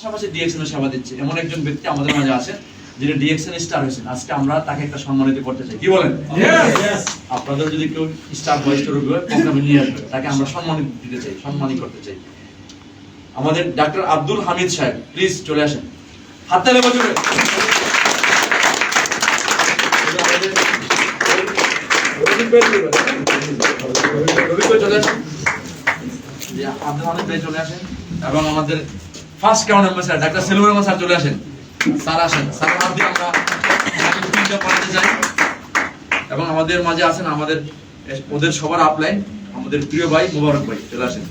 পাশাপাশি ডিএক্সএন সেবা দিচ্ছে এমন একজন ব্যক্তি আমাদের মাঝে আছেন যিনি ডিএক্সএন স্টার হয়েছেন। আজকে আমরা তাকে একটা সম্মানিত করতে চাই, কি বলেন? আপনাদের যদি কেউ স্টার বা স্টার প্রোগ্রামে নিয়ে আসবে তাকে আমরা সম্মানিত দিতে চাই, সম্মানিত করতে চাই। আমাদের ডাক্তার আব্দুল হামিদ সাহেব প্লিজ চলে আসেন, হাততালি বাজাবেন। চলে আসেন, আব্দুল হামিদ ভাই চলে আসেন এবং আমাদের first count sir doctor Selim Rahman sir চলে আসেন। স্যার আসেন, স্যার হাত দিয়ে আমরা পড়াতে চাই। এবং আমাদের মাঝে আছেন আমাদের ওদের সবার আপলাইন আমাদের প্রিয় ভাই মোবারক ভাই, চলে আসেন,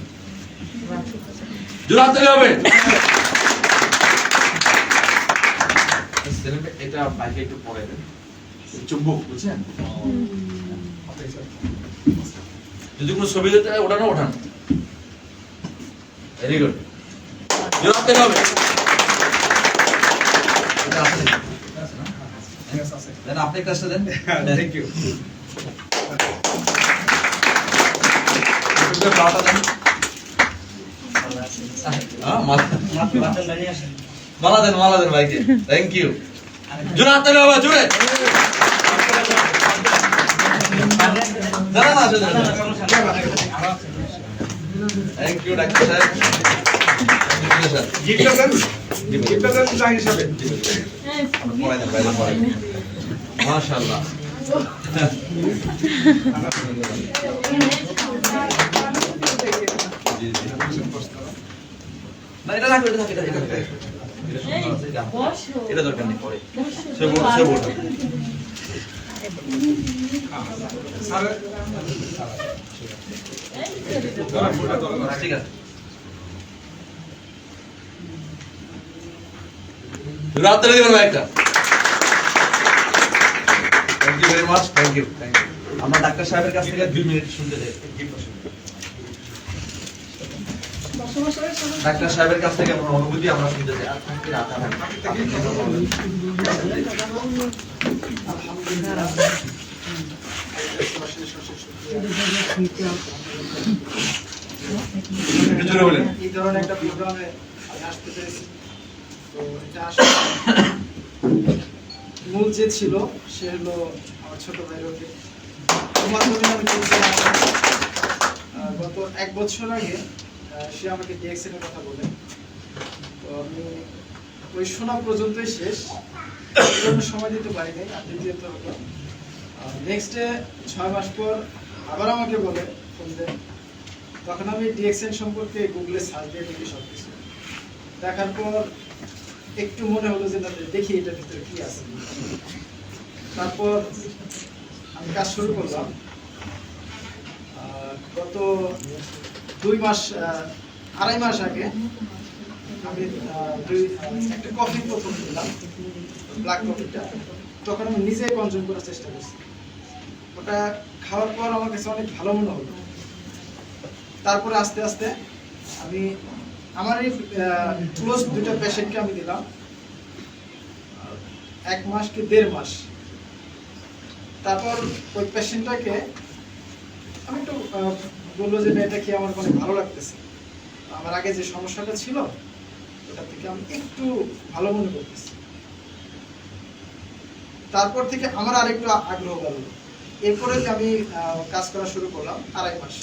জোরে হাততালি হবে। এটা বাইকে একটু পড়ে দেন, চুম্বক বুঝছেন, যদি কোনো ছবি দিতে হয় ওঠানো ওঠান। ভেরি গুড, জোরে হাততালি হবে। আপনি কাজটা দেন। Thank you. মালা দেন, মালা দেন ভাইকে। থ্যাংক ইউ, জোরে হাততালি হবে, জোরে। থ্যাংক ইউ ডাক্তার সাহেব। মাশাআল্লাহ, না এটা রাখো, এটা দরকার নেই, পরে ঠিক আছে। রাত দিবেন ভাই একটা। Thank you very much, thank you, thank you. আমরা ডাক্তার সাহেবের কাছ থেকে 2 মিনিট শুনতে চাই। ডাক্তার সাহেবের কাছ থেকে আমরা অনুভূতি আমরা শুনতে চাই। এই ধরনের একটা প্রোগ্রামে আমি আসতে পেরেছি। তো এটা আসলে মূল যে ছিল সে হলো আমার ছোট ভাই রোকে। মাধ্যমে আমি গত 1 বছর আগে সে আমাকে ডিএক্সএন এর কথা বলে। তো আমি ওই শোনা পর্যন্তই শেষ, সময় দিতে পারি নাই। আর দ্বিতীয়ত হলো নেক্সট ডে 6 মাস পর আবার আমাকে বলে ফোন দেয়। তখন আমি ডিএক্সএন সম্পর্কে গুগলে সার্চ দিয়ে দেখি সবকিছু দেখার পর একটু মনে হলো যে দেখি এটার ভিতরে কি আছে। তারপর আমি কাজ শুরু করলাম। গত 2 মাস 2.5 মাস আগে আমি একটা কফি প্রথম দিলাম, ব্ল্যাক কফিটা। তখন আমি নিজে কনজিউম করার চেষ্টা করছি। ওটা খাওয়ার পর আমার কাছে অনেক ভালো মনে হলো। তারপরে আস্তে আস্তে আমি আমার এই ক্লোজ 2টা পেশেন্টকে আমি দিলাম 1 মাস কি 1.5 মাস। তারপর ওই পেশেন্টটাকে আমি একটু বললো যে এটা কি আমার অনেক ভালো লাগতেছে, আমার আগে যে সমস্যাটা ছিল ওটা থেকে আমি একটু ভালো মনে করতেছি। তারপর থেকে আমার আরেকটু আগ্রহ বাড়লো। এরপরে আমি কাজ করা শুরু করলাম 2.5 মাস।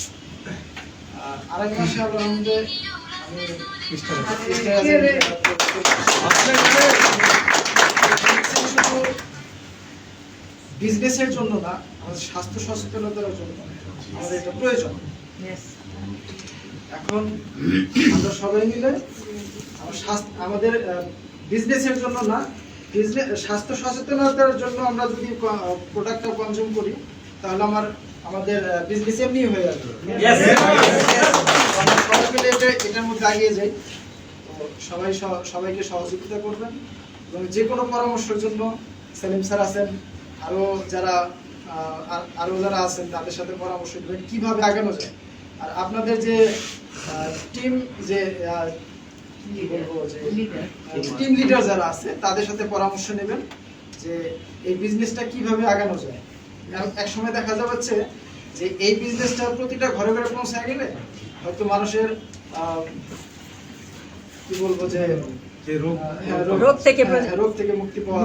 2.5 মাসে আলহামদুলিল্লাহ আমি বিজনেসের জন্য না, আমাদের স্বাস্থ্য সচেতনতার জন্য আমাদের এটা প্রয়োজন। এখন আমরা সবাই মিলে আমাদের বিজনেসের জন্য না, স্বাস্থ্য সচেতনতার জন্য আমরা যদি প্রোডাক্টটা কনজিউম করি তাহলে আমাদের বিজনেস এমনি হয়ে যাবে। সবাই মিলে এটার মধ্যে আগিয়ে যাই। তো সবাইকে সহযোগিতা করবেন এবং যে কোনো পরামর্শের জন্য সেলিম স্যার আছেন, আরো যারা আছেন তাদের সাথে পরামর্শ নেবেন কিভাবে আগানো যায়। আর আপনাদের যে টিম টিম লিডার যারা আছে তাদের সাথে পরামর্শ নেবেন যে এই বিজনেসটা কিভাবে আগানো যায়। এক সময় দেখা যাচ্ছে যে এই বিজনেসটা প্রতিটা ঘরে ঘরে পৌঁছায় গেলে হয়তো মানুষের কি বলবো যে হ্যাঁ, রোগ থেকে হ্যাঁ, রোগ থেকে মুক্তি পাওয়া